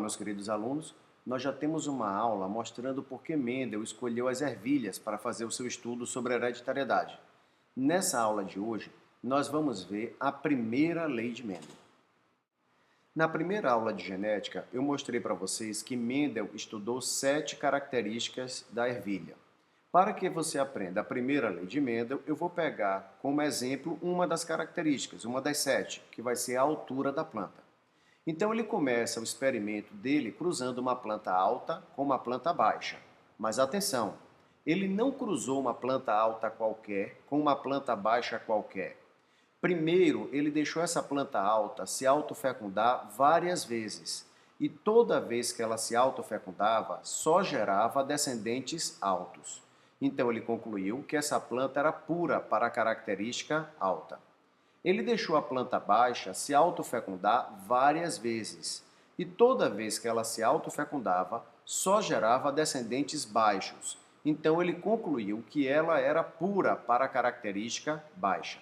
Olá, meus queridos alunos. Nós já temos uma aula mostrando por que Mendel escolheu as ervilhas para fazer o seu estudo sobre hereditariedade. Nessa aula de hoje, nós vamos ver a primeira lei de Mendel. Na primeira aula de genética, eu mostrei para vocês que Mendel estudou 7 características da ervilha. Para que você aprenda a primeira lei de Mendel, eu vou pegar como exemplo uma das características, uma das 7, que vai ser a altura da planta. Então ele começa o experimento dele cruzando uma planta alta com uma planta baixa. Mas atenção, ele não cruzou uma planta alta qualquer com uma planta baixa qualquer. Primeiro, ele deixou essa planta alta se autofecundar várias vezes. E toda vez que ela se autofecundava, só gerava descendentes altos. Então ele concluiu que essa planta era pura para a característica alta. Ele deixou a planta baixa se autofecundar várias vezes, e toda vez que ela se autofecundava, só gerava descendentes baixos. Então ele concluiu que ela era pura para a característica baixa.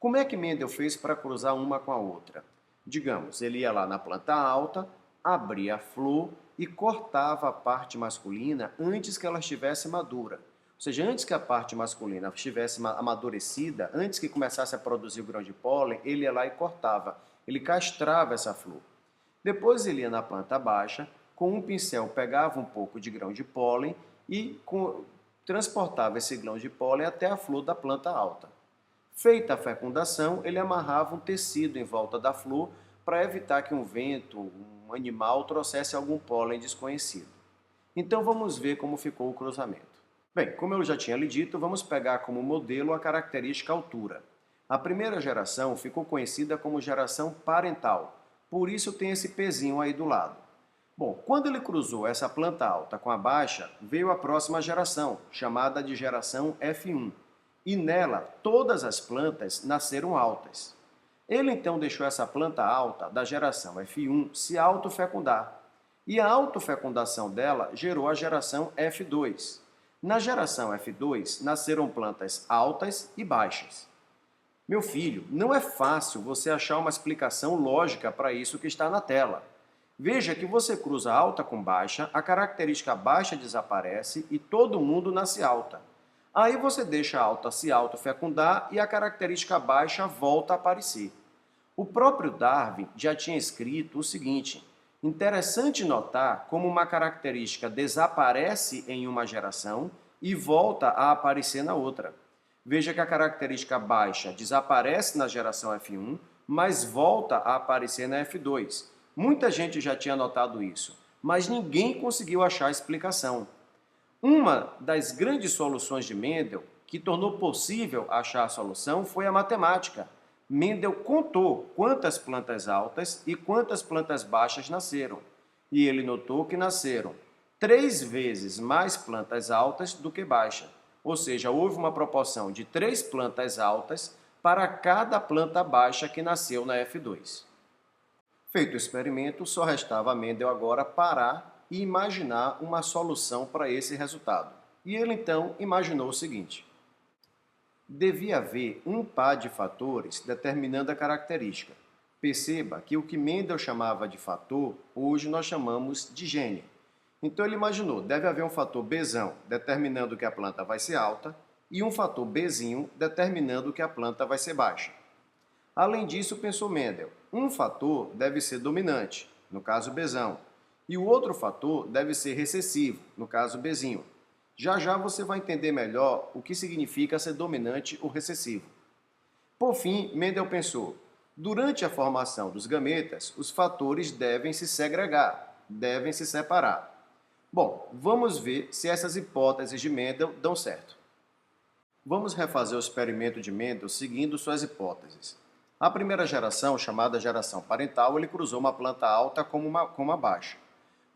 Como é que Mendel fez para cruzar uma com a outra? Digamos, ele ia lá na planta alta, abria a flor e cortava a parte masculina antes que ela estivesse madura. Ou seja, antes que a parte masculina estivesse amadurecida, antes que começasse a produzir o grão de pólen, ele ia lá e cortava. Ele castrava essa flor. Depois ele ia na planta baixa, com um pincel pegava um pouco de grão de pólen e transportava esse grão de pólen até a flor da planta alta. Feita a fecundação, ele amarrava um tecido em volta da flor para evitar que um vento, um animal, trouxesse algum pólen desconhecido. Então vamos ver como ficou o cruzamento. Bem, como eu já tinha lhe dito, vamos pegar como modelo a característica altura. A primeira geração ficou conhecida como geração parental, por isso tem esse pezinho aí do lado. Bom, quando ele cruzou essa planta alta com a baixa, veio a próxima geração, chamada de geração F1, e nela todas as plantas nasceram altas. Ele então deixou essa planta alta da geração F1 se autofecundar, e a autofecundação dela gerou a geração F2. Na geração F2, nasceram plantas altas e baixas. Meu filho, não é fácil você achar uma explicação lógica para isso que está na tela. Veja que você cruza alta com baixa, a característica baixa desaparece e todo mundo nasce alta. Aí você deixa a alta se autofecundar e a característica baixa volta a aparecer. O próprio Darwin já tinha escrito o seguinte: interessante notar como uma característica desaparece em uma geração e volta a aparecer na outra. Veja que a característica baixa desaparece na geração F1, mas volta a aparecer na F2. Muita gente já tinha notado isso, mas ninguém conseguiu achar a explicação. Uma das grandes soluções de Mendel, que tornou possível achar a solução, foi a matemática. Mendel contou quantas plantas altas e quantas plantas baixas nasceram. E ele notou que nasceram 3 vezes mais plantas altas do que baixas. Ou seja, houve uma proporção de 3 plantas altas para cada planta baixa que nasceu na F2. Feito o experimento, só restava a Mendel agora parar e imaginar uma solução para esse resultado. E ele então imaginou o seguinte: devia haver um par de fatores determinando a característica. Perceba que o que Mendel chamava de fator, hoje nós chamamos de gene. Então ele imaginou, deve haver um fator Bzão determinando que a planta vai ser alta e um fator Bzinho determinando que a planta vai ser baixa. Além disso, pensou Mendel, um fator deve ser dominante, no caso Bzão, e o outro fator deve ser recessivo, no caso Bzinho. Já já você vai entender melhor o que significa ser dominante ou recessivo. Por fim, Mendel pensou, durante a formação dos gametas, os fatores devem se segregar, devem se separar. Bom, vamos ver se essas hipóteses de Mendel dão certo. Vamos refazer o experimento de Mendel seguindo suas hipóteses. A primeira geração, chamada geração parental, ele cruzou uma planta alta com uma baixa.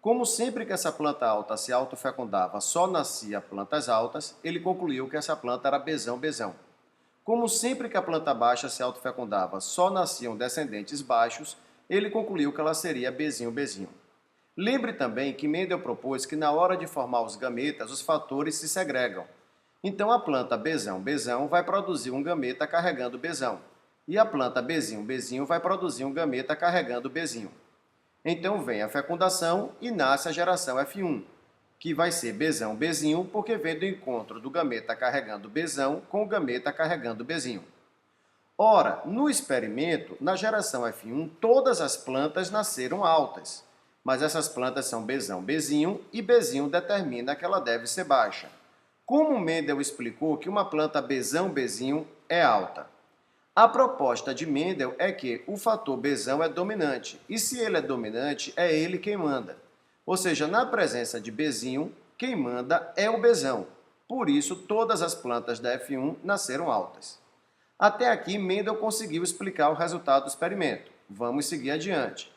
Como sempre que essa planta alta se autofecundava, só nascia plantas altas, ele concluiu que essa planta era Bzão. Como sempre que a planta baixa se autofecundava, só nasciam descendentes baixos, ele concluiu que ela seria Bzinho. Lembre também que Mendel propôs que na hora de formar os gametas, os fatores se segregam. Então a planta Bzão vai produzir um gameta carregando Bzão. E a planta Bzinho vai produzir um gameta carregando Bzinho. Então vem a fecundação e nasce a geração F1, que vai ser Bzão, Bzinho, porque vem do encontro do gameta carregando Bzão com o gameta carregando Bzinho. Ora, no experimento, na geração F1, todas as plantas nasceram altas, mas essas plantas são Bzão, Bzinho e Bzinho determina que ela deve ser baixa. Como Mendel explicou que uma planta Bzão, Bzinho é alta? A proposta de Mendel é que o fator Bzão é dominante, e se ele é dominante, é ele quem manda. Ou seja, na presença de Bzinho, quem manda é o Bzão. Por isso, todas as plantas da F1 nasceram altas. Até aqui, Mendel conseguiu explicar o resultado do experimento. Vamos seguir adiante.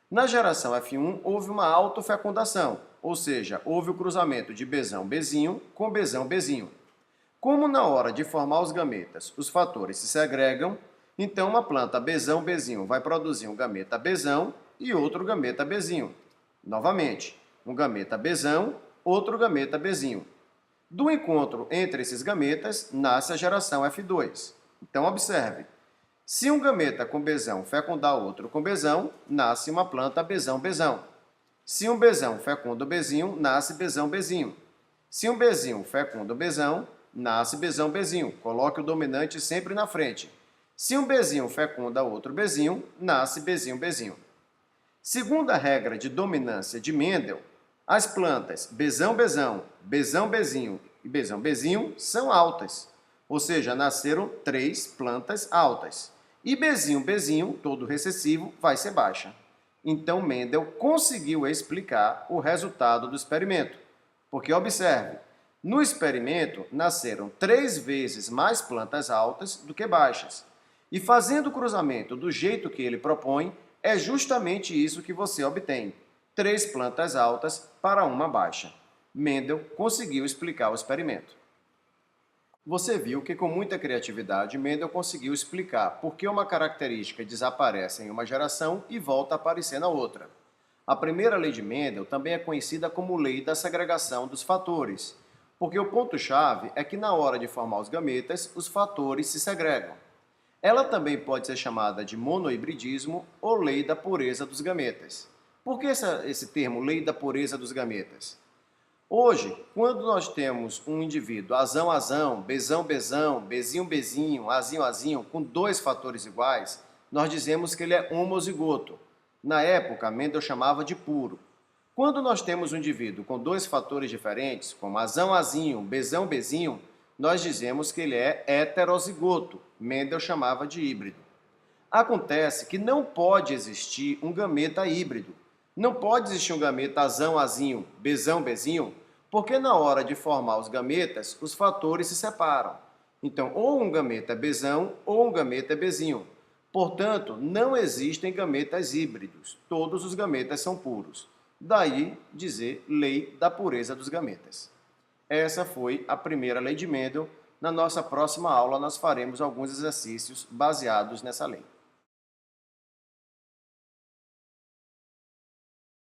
Na geração F1, houve uma autofecundação, ou seja, houve o cruzamento de Bzão, Bzinho com Bzão, Bzinho. Como na hora de formar os gametas, os fatores se segregam, então uma planta Bzão, Bzinho vai produzir um gameta Bzão e outro gameta Bzinho. Novamente, um gameta Bzão, outro gameta Bzinho. Do encontro entre esses gametas, nasce a geração F2. Então, observe. Se um gameta com Bzão fecundar outro com Bzão, nasce uma planta Bzão, Bzão. Se um Bzão fecunda o Bzinho, nasce Bzão, Bzinho. Se um Bzinho fecunda o Bzão, nasce Bzão, Bzinho. Coloque o dominante sempre na frente. Se um Bzinho fecunda outro Bzinho, nasce Bzinho, Bzinho. Segundo a regra de dominância de Mendel, as plantas Bzão, Bzão, Bzão, Bzinho e Bzão, Bzinho são altas. Ou seja, nasceram 3 plantas altas. E Bzinho, Bzinho, todo recessivo, vai ser baixa. Então, Mendel conseguiu explicar o resultado do experimento. Porque, observe, no experimento nasceram 3 vezes mais plantas altas do que baixas. E fazendo o cruzamento do jeito que ele propõe, é justamente isso que você obtém. 3 plantas altas para uma baixa. Mendel conseguiu explicar o experimento. Você viu que com muita criatividade Mendel conseguiu explicar por que uma característica desaparece em uma geração e volta a aparecer na outra. A primeira lei de Mendel também é conhecida como lei da segregação dos fatores, porque o ponto-chave é que na hora de formar os gametas, os fatores se segregam. Ela também pode ser chamada de monohibridismo ou lei da pureza dos gametas. Por que esse termo, lei da pureza dos gametas? Hoje, quando nós temos um indivíduo azão, azão, bezão, bezão, bezinho, bezinho, azinho, azinho, com 2 fatores iguais, nós dizemos que ele é homozigoto. Na época, Mendel chamava de puro. Quando nós temos um indivíduo com 2 fatores diferentes, como azão, azinho, bezão, bezinho, nós dizemos que ele é heterozigoto. Mendel chamava de híbrido. Acontece que não pode existir um gameta híbrido. Não pode existir um gameta azão, azinho, bezão, bezinho, porque na hora de formar os gametas, os fatores se separam. Então, ou um gameta é bezão ou um gameta é bezinho. Portanto, não existem gametas híbridos. Todos os gametas são puros. Daí dizer lei da pureza dos gametas. Essa foi a primeira lei de Mendel. Na nossa próxima aula, nós faremos alguns exercícios baseados nessa lei.